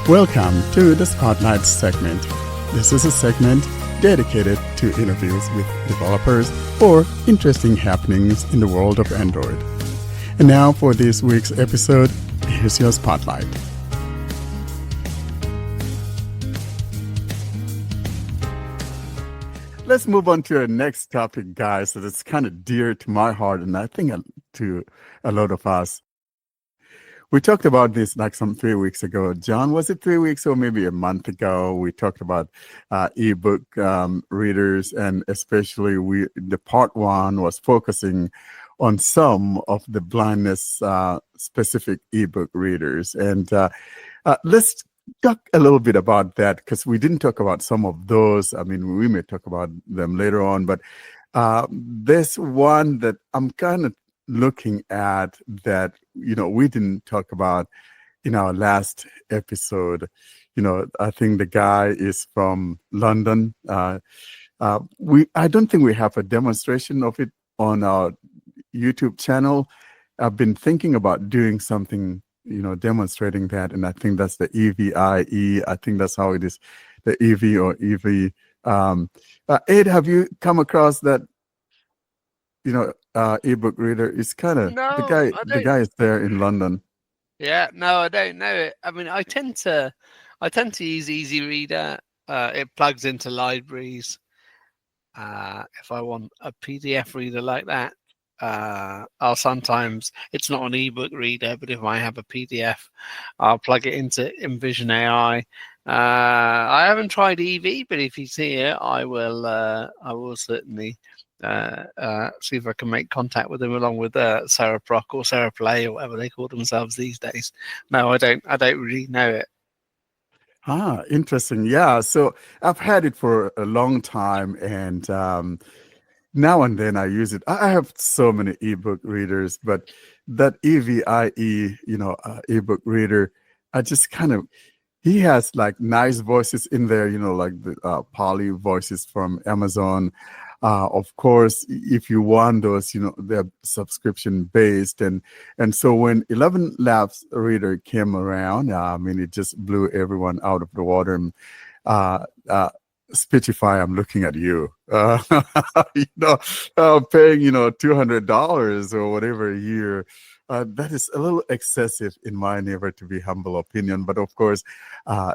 Welcome to the Spotlight segment. This is a segment dedicated to interviews with developers or interesting happenings in the world of Android. And now for this week's episode, here's your Spotlight. Let's move on to our next topic, guys, that is kind of dear to my heart and I think to a lot of us. We talked about this like some 3 weeks ago. John, was it 3 weeks or maybe a month ago? We talked about eBook readers, and especially the part one was focusing on some of the blindness specific eBook readers. And let's talk a little bit about that because we didn't talk about some of those. I mean, we may talk about them later on, but there's one that I'm kind of looking at that we didn't talk about in our last episode. I think the guy is from London. I don't think we have a demonstration of it on our YouTube channel. I've been thinking about doing something demonstrating that, and I think that's the EVIE. I think that's how it is, the EV or EV. Ed, have you come across that ebook reader? Is kind of No, the guy is there in London. Yeah, no, I don't know it. I mean, I tend to use Easy Reader. It plugs into libraries. If I want a PDF reader like that, I'll sometimes, it's not an ebook reader, but if I have a PDF, I'll plug it into Envision AI. I haven't tried EV, but if you see it, I will certainly see if I can make contact with them along with Sarah Proc or Sarah Play or whatever they call themselves these days. No, I don't really know it. Interesting. Yeah, so I've had it for a long time, and now and then I use it. I have so many ebook readers, but that EVIE, ebook reader, I just kind of, he has like nice voices in there, like the Polly voices from Amazon. Of course, if you want those, they're subscription based, and so when 11 Labs Reader came around, I mean, it just blew everyone out of the water. And, Speechify, I'm looking at you. Paying $200 or whatever a year. That is a little excessive in my never to be humble opinion, but of course,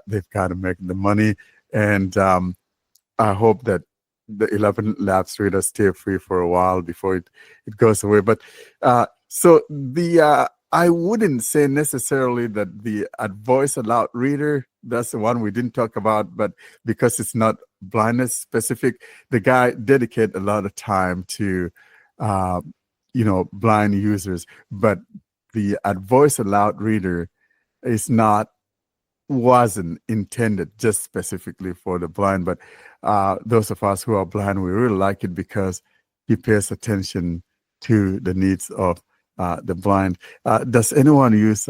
they've got to make the money, and I hope that the 11 Labs Reader stay free for a while before it goes away. But so the I wouldn't say necessarily that the Voice Aloud Reader, that's the one we didn't talk about, but because it's not blindness specific, the guy dedicated a lot of time to blind users. But the Voice Aloud Reader wasn't intended just specifically for the blind, but those of us who are blind, we really like it because he pays attention to the needs of the blind. Does anyone use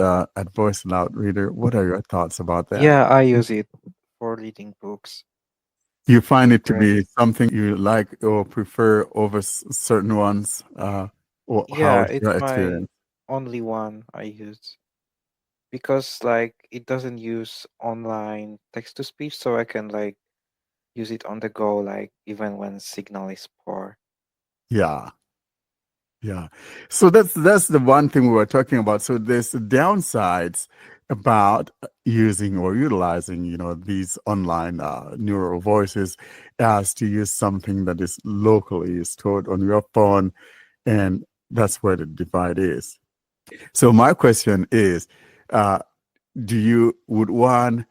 Voice Aloud Reader? What are your thoughts about that? Yeah, I use it for reading books. You find it to be something you like or prefer over certain ones? Or Yeah, how's it's your my experience? only one I use because like it doesn't use online text to speech, so I can like use it on the go, like even when signal is poor. Yeah. Yeah. So that's the one thing we were talking about. So there's the downsides about using or utilizing, these online neural voices as to use something that is locally stored on your phone. And that's where the divide is. So my question is, would one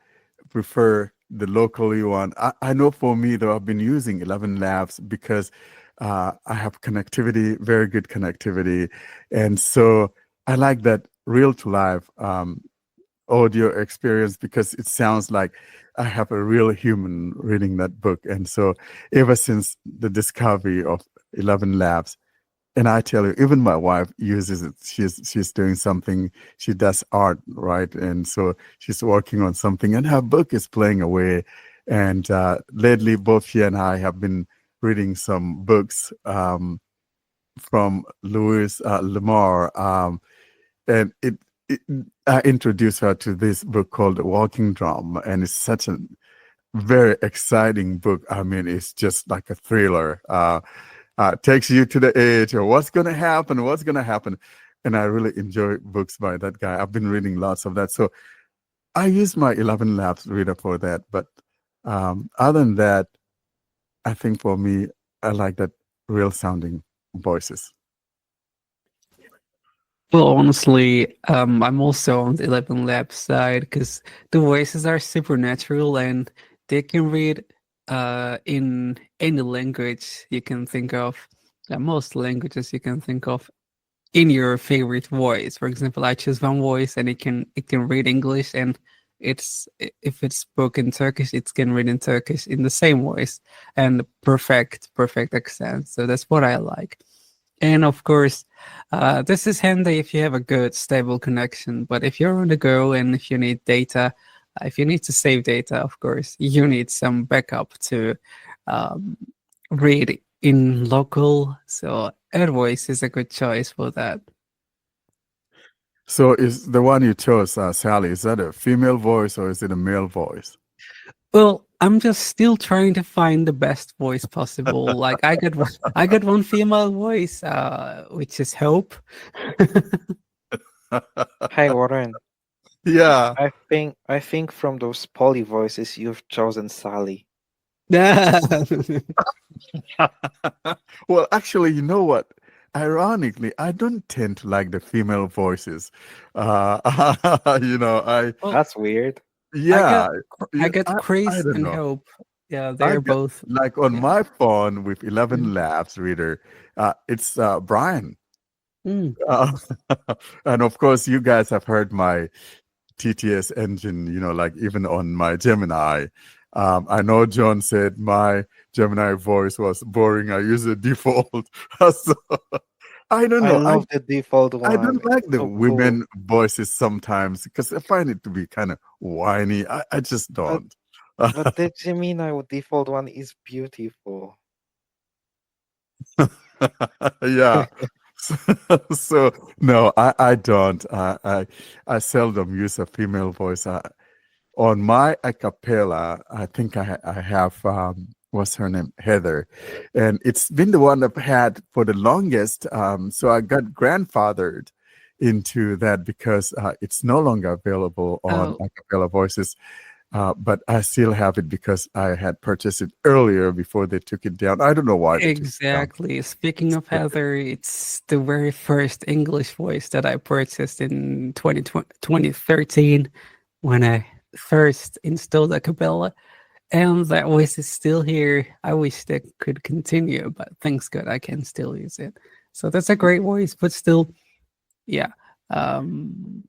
prefer the locally one? I know for me, though, I've been using 11 Labs because I have connectivity, very good connectivity. And so I like that real to live audio experience because it sounds like I have a real human reading that book. And so ever since the discovery of 11 Labs, and I tell you, even my wife uses it. She's doing something. She does art, right? And so she's working on something, and her book is playing away. And lately, both she and I have been reading some books from Louis Lamar, and I introduced her to this book called Walking Drum, and it's such a very exciting book. I mean, it's just like a thriller. Takes you to the edge of what's going to happen, what's going to happen. And I really enjoy books by that guy. I've been reading lots of that. So I use my 11 Labs reader for that. But other than that, I think for me, I like that real sounding voices. Well, honestly, I'm also on the 11 Lab side because the voices are supernatural and they can read in any language you can think of, most languages you can think of in your favorite voice. For example, I choose one voice and it can read English, and if it's spoken Turkish, it can read in Turkish in the same voice and perfect accent. So that's what I like. And of course, this is handy if you have a good, stable connection. But if you're on the go and if you need data, if you need to save data, of course, you need some backup to um, read in local. So AirVoice is a good choice for that. So is the one you chose, Sally, is that a female voice or is it a male voice? Well, I'm just still trying to find the best voice possible. Like I got one female voice, which is Hope. Hi, Warren. Yeah. I think from those poly voices you've chosen Sally. Well, actually, you know what? Ironically, I don't tend to like the female voices. I Well, That's weird. yeah, I got I Chris don't and know. Hope. Yeah, I they're get both. like on Yeah. my phone with 11 Mm, Labs reader, it's Brian. mm. Uh, and of course, you guys have heard my TTS engine, like even on my Gemini. I know John said my Gemini voice was boring. I use the default. So, I don't I know. love the default I one. don't like It's the so cool. women voices sometimes because I find it to be kind of whiny. I just But don't. but the Gemini default one is beautiful. Yeah. So no, I don't. I seldom use a female voice. On my a cappella, I think I have what's her name, Heather, and it's been the one I've had for the longest. So I got grandfathered into that because it's no longer available on Oh, a cappella voices. But I still have it because I had purchased it earlier before they took it down. I don't know why they took it down. exactly. Speaking of Heather, it's the very first English voice that I purchased in 2013 when I first installed Acapella. And that voice is still here. I wish that could continue, but thanks God I can still use it. So that's a great voice, but still, yeah. Um,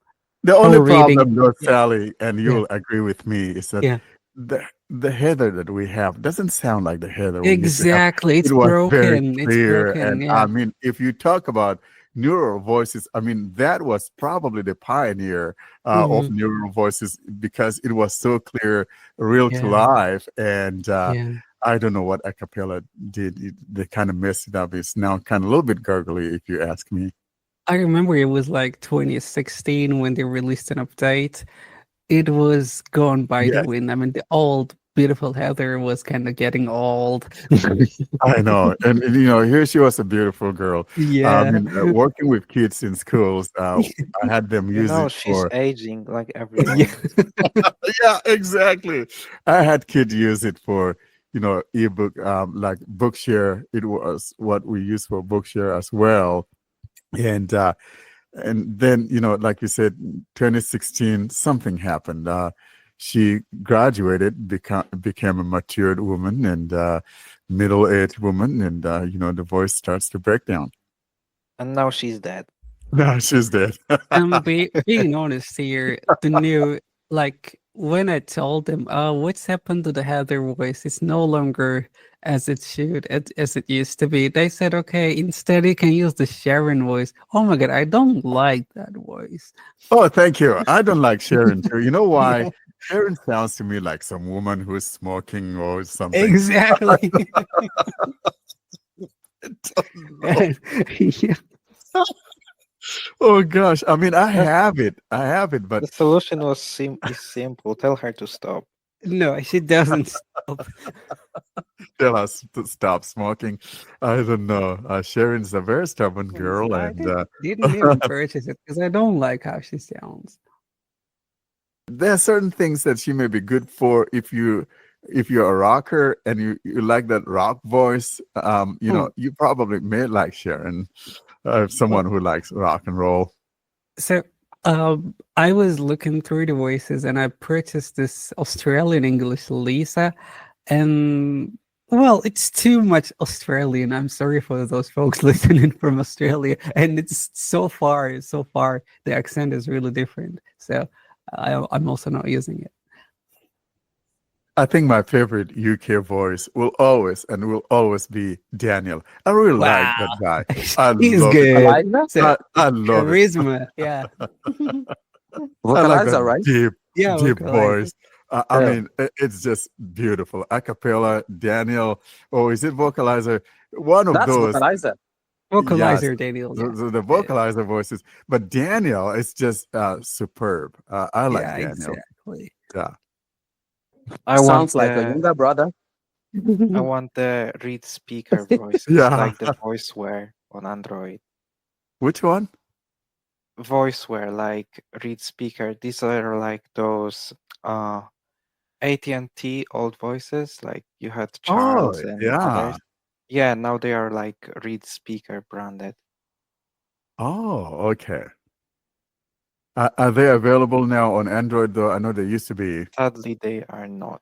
The only for reading, problem, though, yeah, Sally, and yeah, you'll agree with me, is that yeah. the Heather that we have doesn't sound like the Heather we used to have. Exactly. It It's was very broken. It's clear, broken. and I Yeah. mean, if you talk about neural voices, I mean, that was probably the pioneer of Hmm. neural voices because it was so clear, real to Yeah. life, and Yeah. I don't know what a cappella did. They kind of messed it up. It's now kind of a little bit gurgly, if you ask me. I remember it was like 2016 when they released an update. It was gone by the Yes, wind. I mean, the old, beautiful Heather was kind of getting old. I know. And, here she was a beautiful girl. I Yeah. mean, working with kids in schools, I had them You use know, it she's for, aging like Yeah. everyone. yeah, exactly. I had kids use it for, ebook, like Bookshare. It was what we use for Bookshare as well. And then, like you said, 2016, something happened. She graduated, became a matured woman and middle-aged woman, and the voice starts to break down. And now she's dead. No, she's dead. Being honest here, the new, like when I told them, what's happened to the Heather voice? It's no longer as it should, as it used to be. They said, okay, instead you can use the Sharon voice. Oh my God, I don't like that voice. Oh, thank you. I don't like Sharon too. You know why? Yeah, Sharon sounds to me like some woman who's smoking or something. exactly. I don't know. Yeah. Oh gosh, I mean, I That's- have it. I have it, The but solution is simple. Tell her to stop. No, she doesn't stop. tell us to stop smoking. I don't know. Sharon's a very stubborn girl, I and didn't even purchase it because I don't like how she sounds. there are certain things that she may be good for if you're a rocker and you like that rock voice. You probably may like Sharon, someone who likes rock and roll. So, I was looking through the voices and I purchased this Australian English Lisa, and well, it's too much Australian. I'm sorry for those folks listening from Australia, and it's so far, the accent is really different. So, I'm also not using it. I think my favorite UK voice will always be Daniel. I really like Wow, that guy. I he's love it. good. Vocalizer? So, I love it. charisma, yeah, I like that Vocalizer, right? yeah, deep vocalizer. voice. I Yeah, mean, it's just beautiful. A cappella, Daniel, or is it vocalizer? One of that's those. vocalizer. Yes, Vocalizer, Daniel. Yeah, the vocalizer voices. But Daniel is just superb. I like yeah, Daniel. exactly. Yeah. I want Sounds like a the younger brother. I want the read speaker voices, Yeah. like the voiceware on Android. Which one? Voiceware, like read speaker. These are like those AT&T old voices, like you had Oh, Charles and yeah. others. Yeah, now they are like read speaker branded. Oh, okay. Are they available now on Android though? I know they used to be. Sadly, they are not.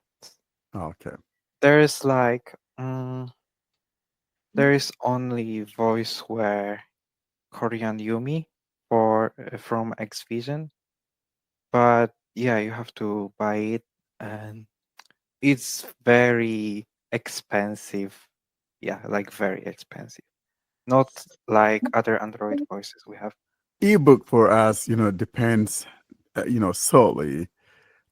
Oh, okay. There's like there is only voiceware Korean Yumi for from Xvision, but yeah, you have to buy it, and it's very expensive. Yeah, like very expensive. Not like other Android voices we have. Ebook for us, depends, solely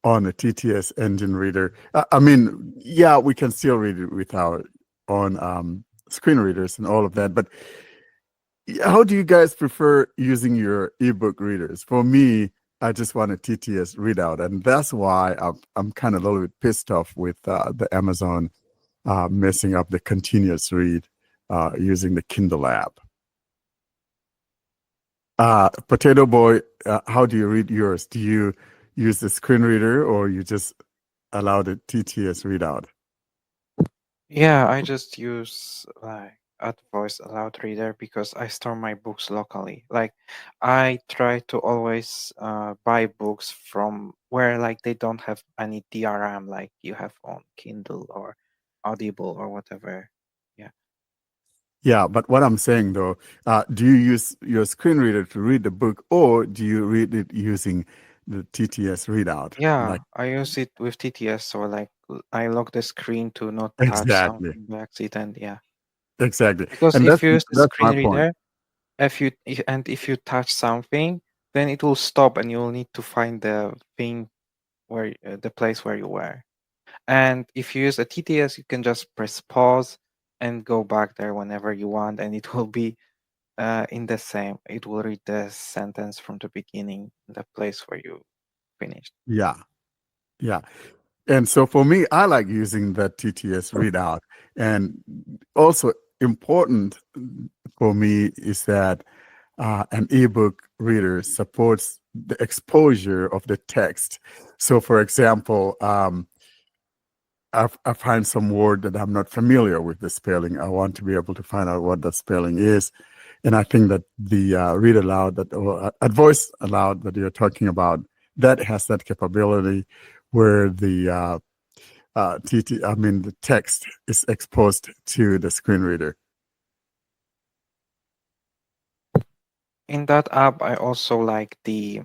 on a TTS engine reader. I mean, yeah, we can still read it with our own screen readers and all of that, but how do you guys prefer using your ebook readers? For me, I just want a TTS readout, and that's why I'm kind of a little bit pissed off with the Amazon messing up the continuous read using the Kindle app. Potato Boy, how do you read yours? Do you use the screen reader or you just allow the TTS readout? Yeah, I just use like at voice aloud reader because I store my books locally. Like I try to always buy books from where like they don't have any DRM like you have on Kindle or Audible or whatever. Yeah. Yeah, but what I'm saying though, do you use your screen reader to read the book or do you read it using the TTS readout? Yeah, Like, I use it with TTS, so like I lock the screen to not touch exactly, something by accident. Yeah. exactly. Because And if you use the that's my screen point. reader, if you touch something, then it will stop and you'll need to find the thing where the place where you were. And if you use a TTS, you can just press pause and go back there whenever you want, and it will be in the same. It will read the sentence from the beginning, the place where you finished. Yeah, yeah. And so for me, I like using that TTS readout. And also important for me is that an ebook reader supports the exposure of the text. So, for example, I find some word that I'm not familiar with the spelling. I want to be able to find out what that spelling is. And I think that the read aloud or voice aloud that you're talking about, that has that capability where the the text is exposed to the screen reader. In that app, I also like the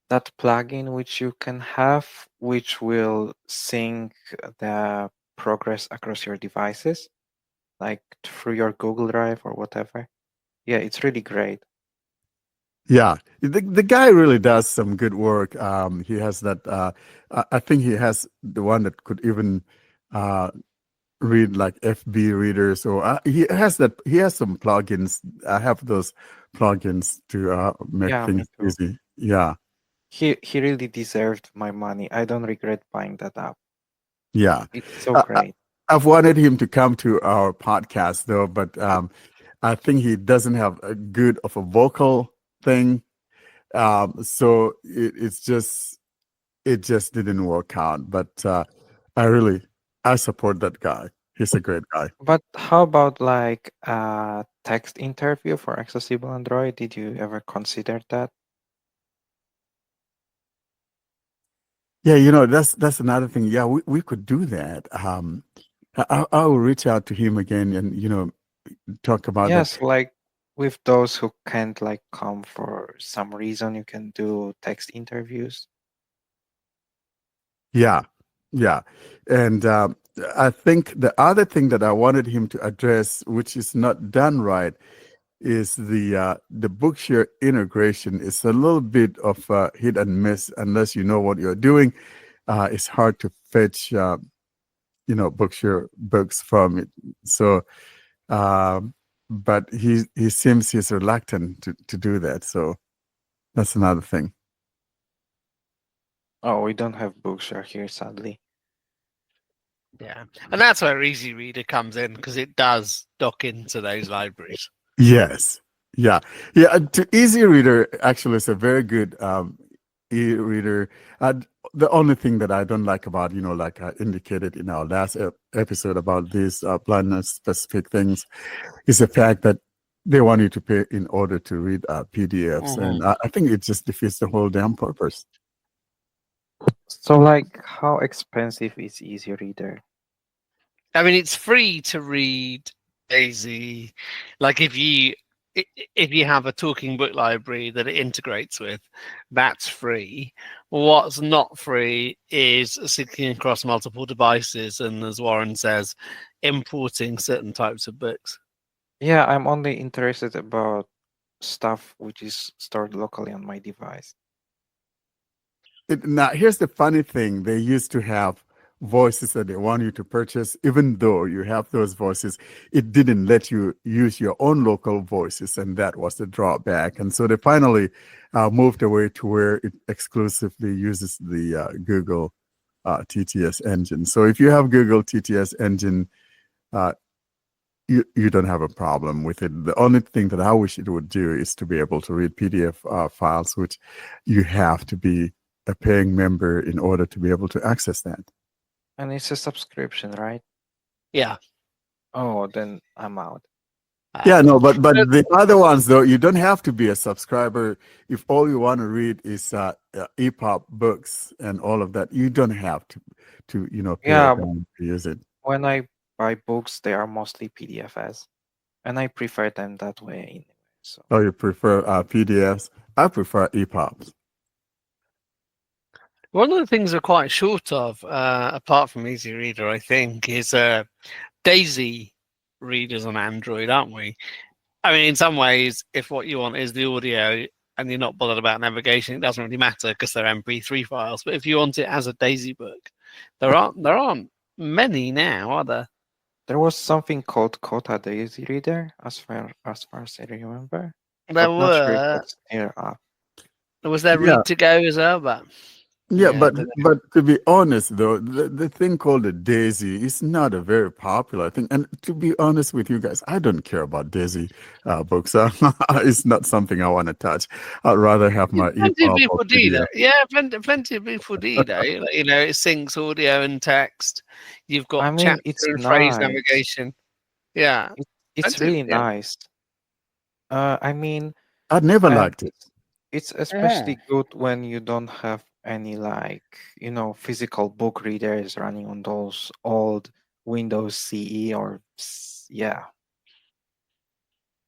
that plugin which you can have, which will sync the progress across your devices, like through your Google Drive or whatever. Yeah, it's really great. Yeah, the guy really does some good work. He has that. I think he has the one that could even read like FB readers, or he has some plugins. I have those plugins to make Yeah, me things too. easy. Yeah, He really deserved my money. I don't regret buying that app. yeah. It's so I, great. I've wanted him to come to our podcast though, but I think he doesn't have a good of a vocal thing. So it just didn't work out. But I really I support that guy. He's a great guy. But how about like a text interview for accessible Android? Did you ever consider that? Yeah, that's another thing. Yeah, we could do that. I will reach out to him again and talk about that. Yes, like with those who can't like come for some reason, you can do text interviews. Yeah, yeah, and I think the other thing that I wanted him to address, which is not done right, is the Bookshare integration. Is a little bit of hit and miss unless you know what you're doing. It's hard to fetch Bookshare books from it. So, um, but he seems he's reluctant to do that. So that's another thing. Oh, we don't have Bookshare here, sadly. Yeah, and that's where Easy Reader comes in because it does dock into those libraries. Yes. Yeah. Yeah. To Easy Reader actually is a very good e-reader. The only thing that I don't like about, like I indicated in our last episode about these blindness specific things, is the fact that they want you to pay in order to read PDFs. Mhm. And I think it just defeats the whole damn purpose. So like how expensive is Easy Reader? I mean, it's free to read Daisy. Like if you have a talking book library that it integrates with, that's free. What's not free is syncing across multiple devices, and as Warren says, importing certain types of books. Yeah, I'm only interested about stuff which is stored locally on my device. Now, here's the funny thing. They used to have voices that they want you to purchase. Even though you have those voices, it didn't let you use your own local voices, and that was the drawback. And so they finally moved away to where it exclusively uses the Google TTS engine. So if you have Google TTS engine, uh, you don't have a problem with it. The only thing that I wish it would do is to be able to read PDF files, which you have to be a paying member in order to be able to access that. And it's a subscription, right? Yeah. Oh, then I'm out. Yeah, no, but But the other ones though, you don't have to be a subscriber if all you want to read is EPUB books and all of that. You don't have to pay a Yeah, dime to use it. when I buy books, they are mostly PDFs, and I prefer them that way anyway. So Oh, you prefer PDFs? I prefer EPUBs. one of the things we're quite short of, apart from Easy Reader, I think, is Daisy readers on Android, aren't we? I mean, in some ways, if what you want is the audio and you're not bothered about navigation, it doesn't really matter because they're MP3 files. But if you want it as a Daisy book, there aren't many now, are there? there was something called Kota Daisy Reader, as I remember, There but not sure if were. that's still up. Was there Yeah, Read to Go as well? But yeah, yeah, I but don't know. but to be honest though, the thing called a Daisy is not a very popular thing. And to be honest with you guys, I don't care about Daisy books. It's not something I want to touch. I'd rather have my Plenty of EPUB or people do PDF. that. Yeah, plenty of people do that. You know, it syncs audio and text. You've got I mean, chapter it's and phrase nice. navigation. Yeah, It's plenty. really Yeah. nice. I mean, I'd never and liked it. it's Mhm. especially good when you don't have any like physical book readers running on those old Windows CE yeah.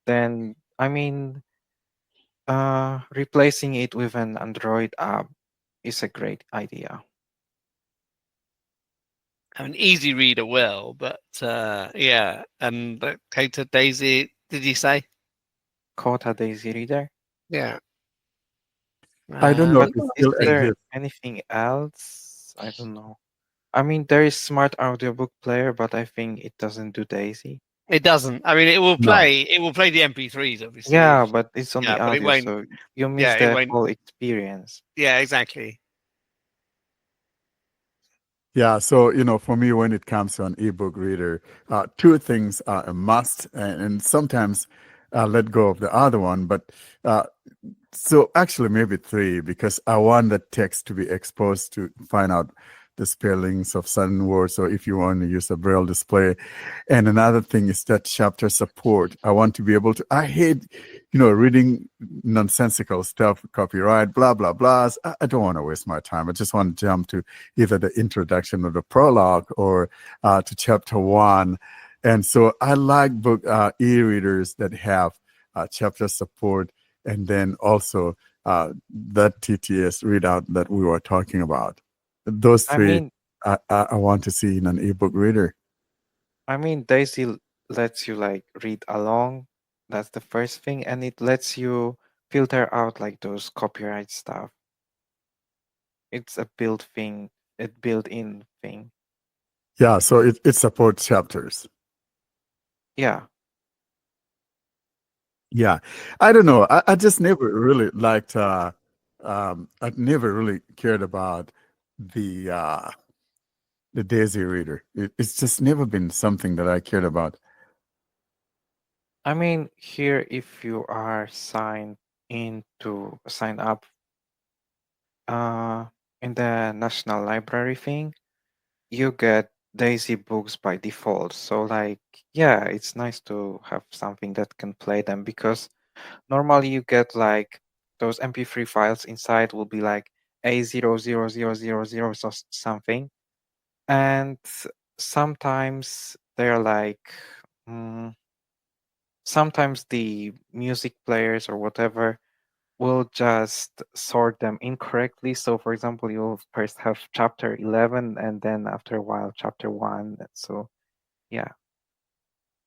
Then I mean, replacing it with an Android app is a great idea. I mean, Easy Reader will, but yeah. And Cater Daisy, did you say? Kota Daisy Reader. Yeah. I don't know Um, if But it is still there exists. anything else? I don't know. I mean, there is smart audiobook player, but I think it doesn't do Daisy. It doesn't. I mean, it will No. play. It will play the MP3s, obviously. Yeah, but it's only Yeah, but it audio, won't. so you miss Yeah, it the won't. whole experience. Yeah, exactly. Yeah, so for me, when it comes to an ebook reader, two things are a must, and sometimes I let go of the other one. But so actually, maybe three, because I want the text to be exposed to find out the spellings of certain words. So if you want to use a braille display, and another thing is that chapter support. I want to be able to. I hate, reading nonsensical stuff, copyright, blah blah blah. I don't want to waste my time. I just want to jump to either the introduction or the prologue, or to chapter one. And so I like book e-readers that have chapter support, and then also that TTS readout that we were talking about. Those I three mean, I want to see in an ebook reader. Daisy lets you like read along. That's the first thing, and it lets you filter out like those copyright stuff. It's a built-in thing. Yeah, so it supports chapters. Yeah. Yeah, I don't know. I just never really liked. I never really cared about the Daisy reader. It's just never been something that I cared about. I mean, here if you are signed up in the National Library thing, you get Daisy books by default. So like, yeah, it's nice to have something that can play them, because normally you get like those MP3 files inside will be like A00000 or something. And sometimes they're like, mm, sometimes the music players or whatever will just sort them incorrectly. So, for example, you'll first have chapter 11 and then after a while, chapter 1. So, yeah.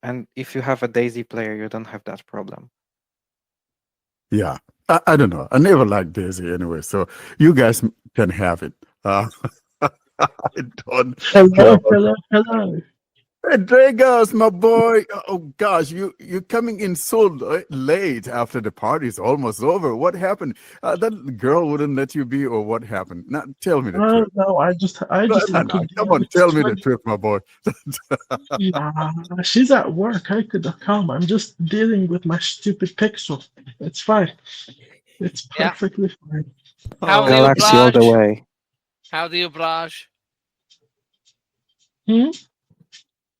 And if you have a Daisy player, you don't have that problem. Yeah, I don't know. I never liked Daisy anyway, so you guys can have it. I don't care Hello, about. hello, hello. Hey, Dragos, my boy. Oh gosh, you're coming in so late after the party's almost over. What happened? That girl wouldn't let you be, or what happened? Now tell me the truth. No, I No, just no, had no, to come go. on, It's tell me the 20. truth, my boy. Nah, she's at work. I could come. I'm just dealing with my stupid Pixel. It's fine. It's Yeah. perfectly fine. How Oh, the Galaxy all the Obraj? way. How the Obraj? Hmm?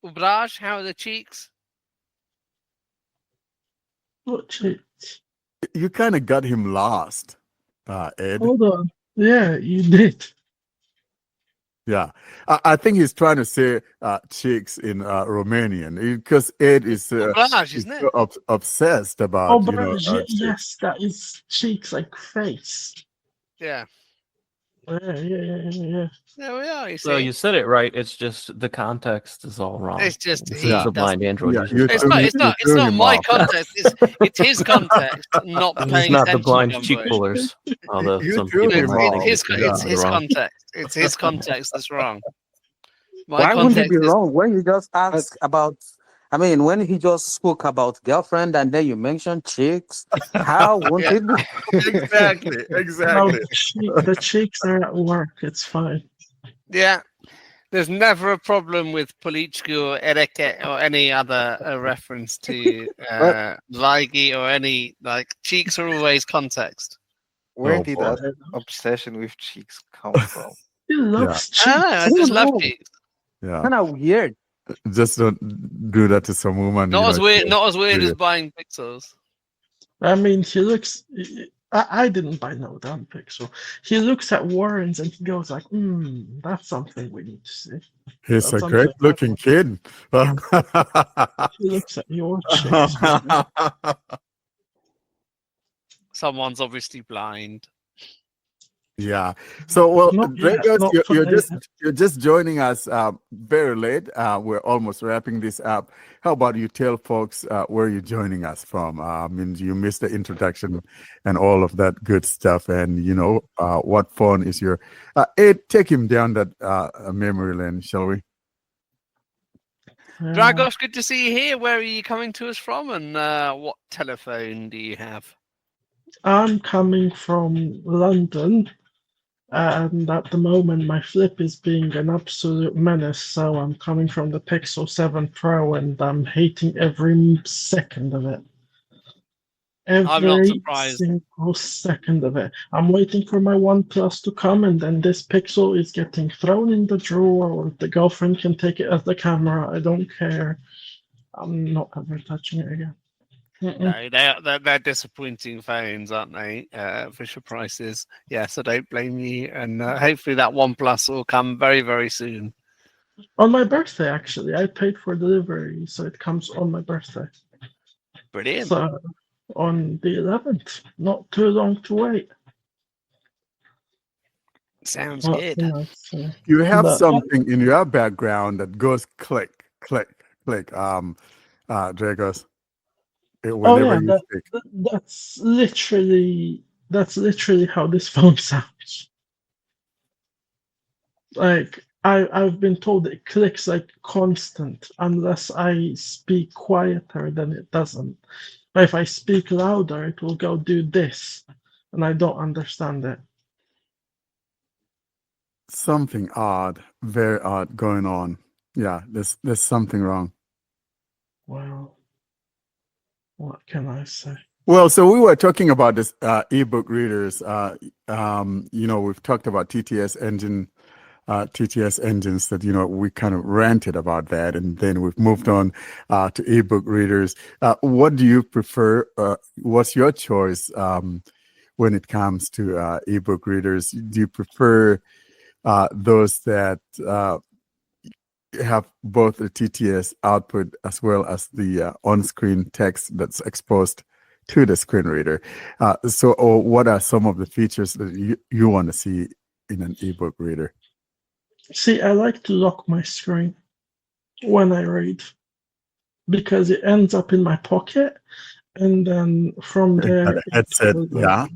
Obraj? How are the cheeks? What shit? you kind of got him lost, Ed. Hold on. Yeah, you did. Yeah, I think he's trying to say chicks in Romanian, because Ed Obraj, is isn't it? so obsessed about Oh, bro, chicks. yes, that is cheeks like face. Yeah. Yeah. There we are. You see. So you said it right. It's just the context is all wrong. It's just This he is a blind doesn't. Android Yeah, user. you It's threw not. him- It's you not. It's threw not him my off. context. It's his context. Not This paying is not the attention. blind John cheek Boy. pullers. Although You some threw people him It's, might off. think it's his. it's It's Yeah. his wrong. context. It's his context that's wrong. My Why wouldn't it context be is. wrong when you just ask about? I mean, when he just spoke about girlfriend and then you mentioned chicks, how won't Yeah. it be? Exactly. No, Exactly. the cheeks are at work. It's fine. Yeah. There's never a problem with Polichku or Ereke or any other reference to Ligi or any like cheeks are always context. Where Oh did boy. that obsession with cheeks come from? He loves I don't know. cheeks. I I just don't love know. cheeks. Yeah. Kind of weird. Just don't do that to some woman. Not as weird. Not as weird as Yeah. buying pixels. I mean, he looks. I didn't buy no damn Pixel. He looks at Warrens and he goes like, that's something we need to see. He's That's a great something. looking kid. He looks at your chicks. Someone's obviously blind. Yeah. So, well, Not yet, Dragos, not you're just joining us very late. We're almost wrapping this up. How about you tell folks where you're joining us from? I mean, you missed the introduction and all of that good stuff, and what phone is your? Ed, take him down that memory lane, shall we? Dragos, good to see you here. Where are you coming to us from, and what telephone do you have? I'm coming from London, and at the moment my flip is being an absolute menace. So I'm coming from the Pixel 7 Pro, and I'm hating every second of it. I'm not Every surprised. single second of it. I'm waiting for my OnePlus to come, and then this Pixel is getting thrown in the drawer, or the girlfriend can take it as the camera. I don't care. I'm not ever touching it again. No, they're disappointing phones, aren't they? Fisher Prices. Yes, I don't blame you. And hopefully that OnePlus will come very, very soon. On my birthday, actually, I paid for delivery, so it comes on my birthday. Brilliant. So on the 11th, not too long to wait. Sounds What good. can I say? You have But- something in your background that goes click, click, click. Dragos, Oh whenever yeah, you speak. that's literally how this phone sounds. Like I've been told it clicks like constant unless I speak quieter, then it doesn't. But if I speak louder, it will go do this, and I don't understand it. Something odd, very odd going on. Yeah, there's something wrong. Well, what can I say? Well, so we were talking about this ebook readers. We've talked about TTS engines that we kind of ranted about that, and then we've moved on to ebook readers. What do you prefer? What's your choice when it comes to ebook readers? Do you prefer those that have both the TTS output as well as the on-screen text that's exposed to the screen reader? Or what are some of the features that you want to see in an ebook reader? See, I like to lock my screen when I read because it ends up in my pocket, and then from there, it Headset, will, yeah.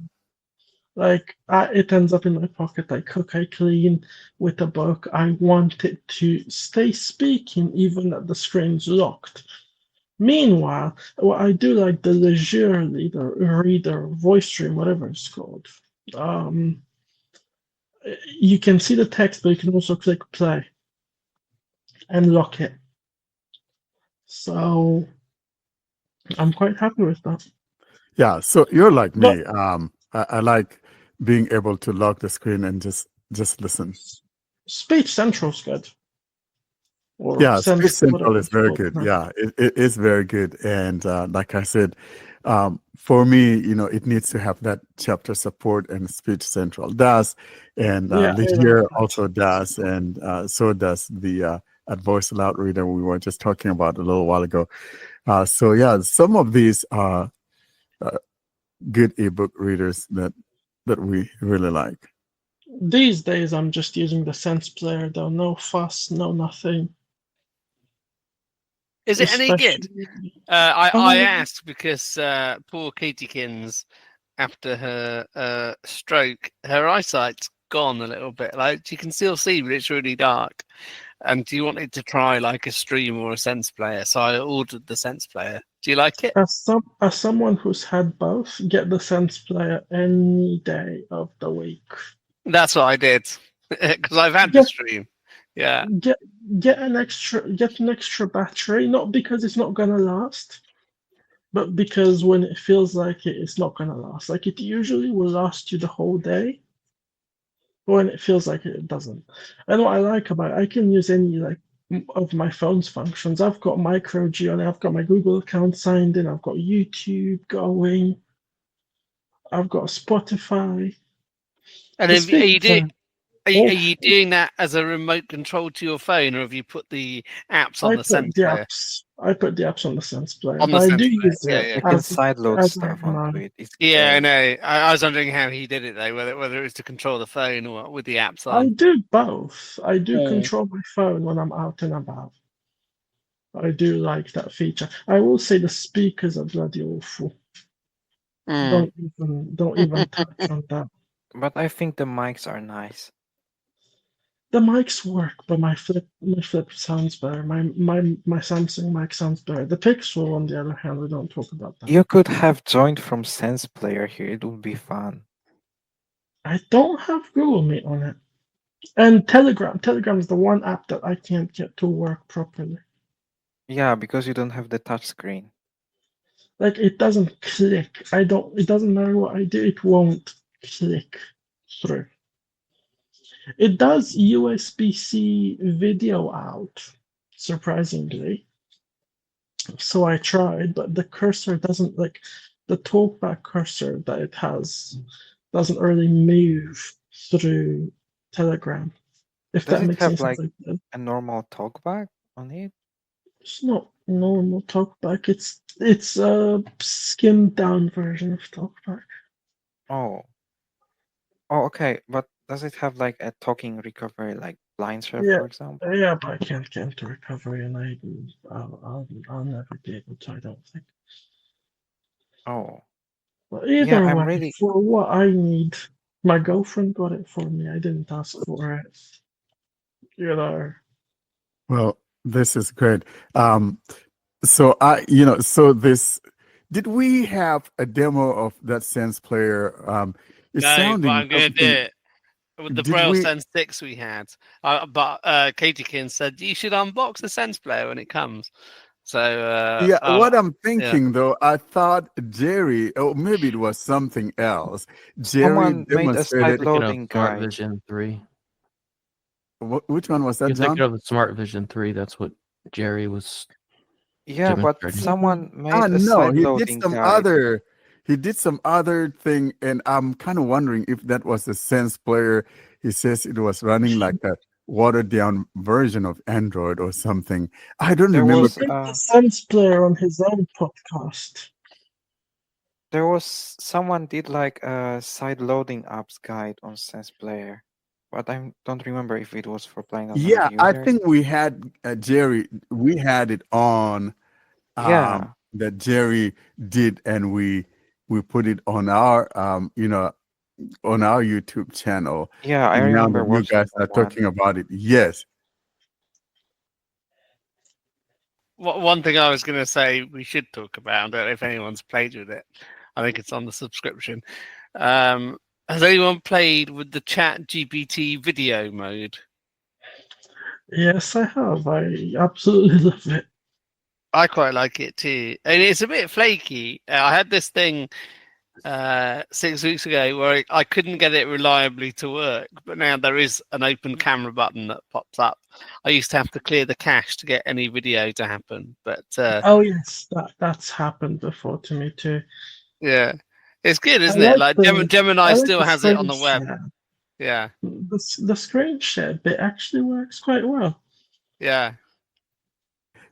it ends up in my pocket. I cook, I clean with a book. I want it to stay speaking even that the screen's locked. Meanwhile, what I do like the leisurely reader, voice stream, whatever it's called. You can see the text, but you can also click play and lock it. So I'm quite happy with that. Yeah, so you're like But- me. I like being able to lock the screen and just listen. Speech Central's good. Or Yeah, Sense, Speech Central whatever is it's very called good. now. Yeah, it is very good. And like I said, for me, it needs to have that chapter support, and Speech Central does, and Yeah, I like Ligier that. also does, and so does the at Voice Aloud Reader we were just talking about a little while ago. So yeah, some of these are good ebook readers that we really like. These days, I'm just using the Sense player, though. No fuss, no nothing. Is it any good? Especially- I asked because poor Katiekins, after her stroke, her eyesight's gone a little bit. Like you can still see, but it's really dark. And you wanted to try like a stream or a Sense player, so I ordered the Sense player. Do you like it? As someone who's had both, get the Sense player any day of the week. That's what I did because I've had Yeah. the stream. Yeah, Get an extra battery, not because it's not gonna last, but because when it feels like it's not gonna last. Like it usually will last you the whole day. When it feels like it doesn't. And what I like about it, I can use any of my phone's functions. I've got micro G on it, I've got my Google account signed in, I've got YouTube going, I've got Spotify. and The are you speakers are you doing that as a remote control to your phone, or have you put the apps on I the put Sense the player? apps. I put the apps on the Sense Player, On the but I Sense do Player, use yeah, it yeah. You can as sideload as stuff my onto it. It's Yeah, I great. know. I was wondering how he did it though, whether it was to control the phone or with the apps I on. do both. I do Mm. control my phone when I'm out and about. I do like that feature. I will say the speakers are bloody awful. Mm. Don't even touch on that. But I think the mics are nice. The mics work, but my flip sounds better. My Samsung mic sounds better. The Pixel, on the other hand, we don't talk about that. You could have joined from Sense Player here. It would be fun. I don't have Google Meet on it. And Telegram. Telegram is the one app that I can't get to work properly. Yeah, because you don't have the touch screen. Like it doesn't click. It doesn't matter what I do, it won't click through. It does USB-C video out, surprisingly. So I tried, but the cursor doesn't like the talkback cursor that it has doesn't really move through Telegram. If Does that it makes any have sense. like Like, a normal talkback on it? it's not normal talkback. It's a skimmed down version of talkback. Oh. Oh, okay. But does it have like a talking recovery, like blind share, Yeah, for example? yeah, but I can't get into recovery, and I'll never be able to. I don't think. Oh. But Yeah, either I'm way, really. for what I need, my girlfriend got it for me. I didn't ask for it. You know. Well, this is great. So did we have a demo of that Sense Player? It's No, but sounding I'm gonna do something. it with the Did Braille we? Sense 6 we had. But Katiekin said you should unbox the Sense Player when it comes. So Yeah, what I'm yeah. thinking though, I thought Jerry, or maybe it was something else. Jerry Someone made a side demonstrated. Thinking of loading Smart guide. Vision 3. Which one was that, You're thinking John? of the Smart Vision 3. That's what Jerry was Yeah, but demonstrating. someone Ah, made a no, side loading guide. he did some other thing, and I'm kind of wondering if that was the Sense Player. He says it was running like a watered down version of Android or something. I don't There remember. was He did the Sense Player on his own podcast. someone did like a side loading apps guide on Sense Player, but I don't remember if it was for playing Yeah, alternative I users. think we had Jerry. We had it on Yeah, that Jerry did, and we put it on our on our YouTube channel. yeah, I Now remember that you watching guys that are one. talking about it, yes. One thing I was going to say we should talk about, I don't know if anyone's played with it. I think it's on the subscription. Has anyone played with the Chat GPT video mode? Yes, I have. I absolutely love it. I quite like it too. And it's a bit flaky. I had this thing 6 weeks ago where I couldn't get it reliably to work, but now there is an open camera button that pops up. I used to have to clear the cache to get any video to happen, but Oh yes, that's happened before to me too. yeah, it's good, I isn't it? like Like the Gemini I like still the has it on screen the web. share. Yeah, The screen share bit actually works quite well. yeah.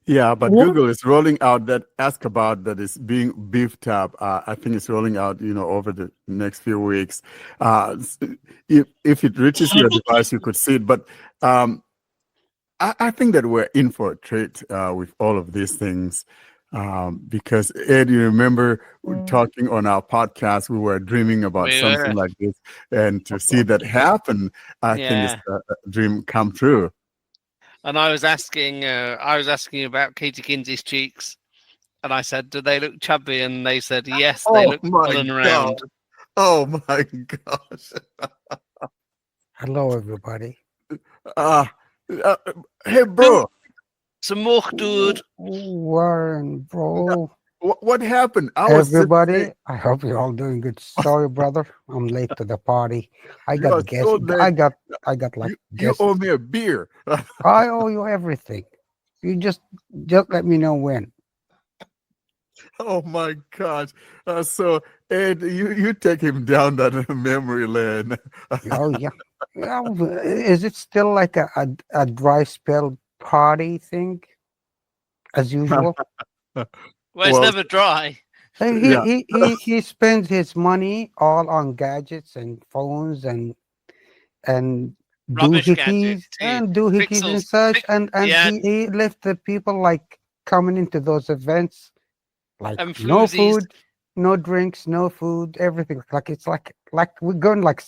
Yeah, but What? Google is rolling out that Escobar that is being beefed up. I think it's rolling out, over the next few weeks. If it reaches your device, you could see it. But I think that we're in for a treat with all of these things. Because Ed, you remember talking on our podcast, we were dreaming about We something were, like this, and to see that happen, I think it's yeah. a dream come true. And I was asking about Katie Kinsey's cheeks, and I said, "Do they look chubby?" And they said, "Yes, they Oh look my full and God. round." Oh my gosh. Hello, everybody. Uh, uh, hey, bro, Some more, dude. Warren, bro. what happened? I was sitting Everybody, there. I hope you're all doing good. Sorry, brother. I'm late to the party. I You are got guests. so late. I got like You guests. owe me a beer. I owe you everything. You just let me know when. Oh my gosh. So, Ed, you take him down that memory lane. Oh yeah. Yeah, is it still like a dry spell party thing? as usual. Well, it's Well, never dry. And yeah. he spends his money all on gadgets and phones and Rubbish gadget doohickeys too. and doohickeys and Pixels. such, and Yeah, he left the people like coming into those events like and no floozies. food, no drinks, no food, everything. Like it's like we're going like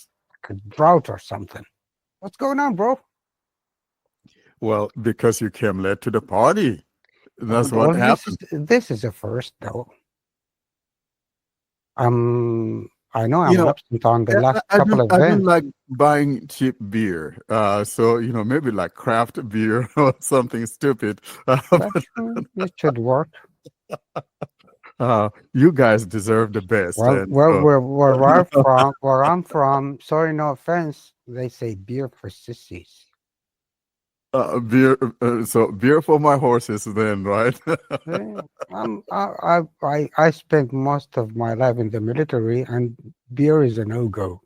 a drought or something. What's going on, bro? Well, because you came late to the party. That's what Well, happened. this is a first though. I know You I'm know, absent on the I last I couple don't of I don't events. like buying cheap beer. So maybe like craft beer or something stupid. But it should work. You guys deserve the best, Well, and so where I'm from, sorry, no offense, they say beer for sissies. beer. So beer for my horses, then, right? Eh, I spent most of my life in the military, and beer is a no-go.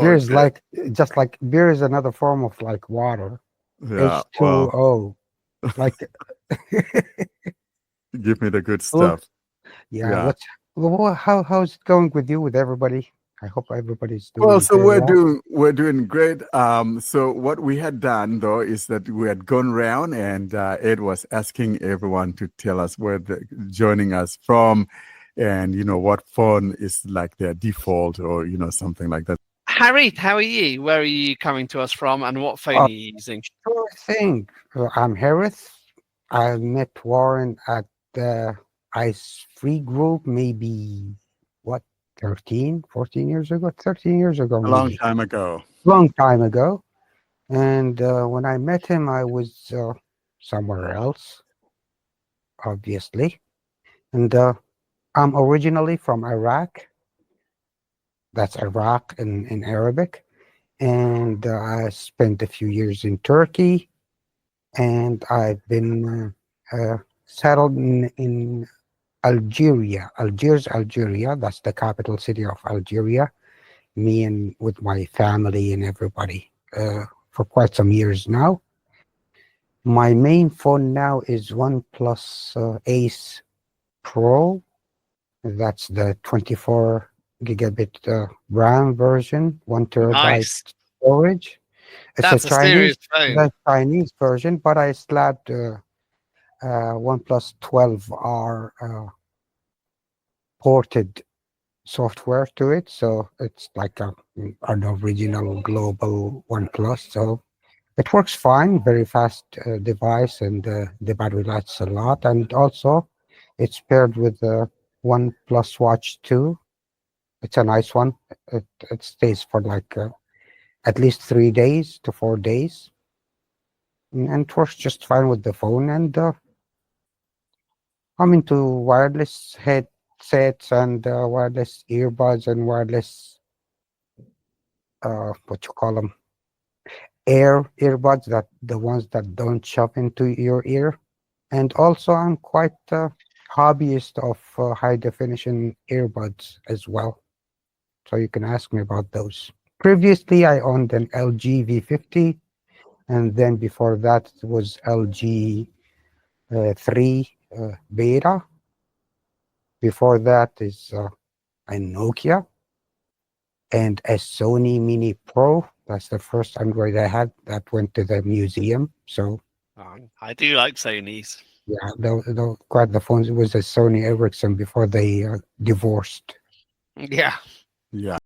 Beer is Okay. just like beer is another form of like water, Yeah. Well, H2O. Like, give me the good oh, stuff. yeah. Yeah. How's it going with you, with everybody? I hope everybody's Well, doing so very well. we're doing great. So what we had done though is that we had gone around and Ed was asking everyone to tell us where they're joining us from, and what phone is like their default or something like that. Harry, how are you? Where are you coming to us from, and what phone Oh, are you using? sure thing. I'm Harris. I met Warren at the Ice Free Group maybe, what, 13, 14 years ago? 13 years ago, A long maybe. time ago. Long time ago. And when I met him, I was somewhere else, obviously. And I'm originally from Iraq. That's Iraq in Arabic. And I spent a few years in Turkey. And I've been settled in Algeria. That's the capital city of Algeria. Me and with my family and everybody for quite some years now. My main phone now is OnePlus Ace Pro. That's the 24 gigabit RAM version, 1 terabyte Nice. storage. It's That's a serious phone. the Chinese version, but I slapped OnePlus 12R ported software to it, so it's like an original global OnePlus. So it works fine, very fast device, and the battery lasts a lot. And also, it's paired with the OnePlus Watch 2. It's a nice one. It stays for like at least 3 days to 4 days, and it works just fine with the phone. And I'm into wireless headsets and wireless earbuds and wireless what you call them, earbuds, that the ones that don't shove into your ear. And also I'm quite a hobbyist of high definition earbuds as well, so you can ask me about those. Previously I owned an LG V50, and then before that it was LG 3 beta. Before that is a Nokia and a Sony Mini Pro. That's the first Android I had that went to the museum. So I do like Sony's. yeah, quite the phones. It was a Sony Ericsson before they divorced. Yeah. Yeah.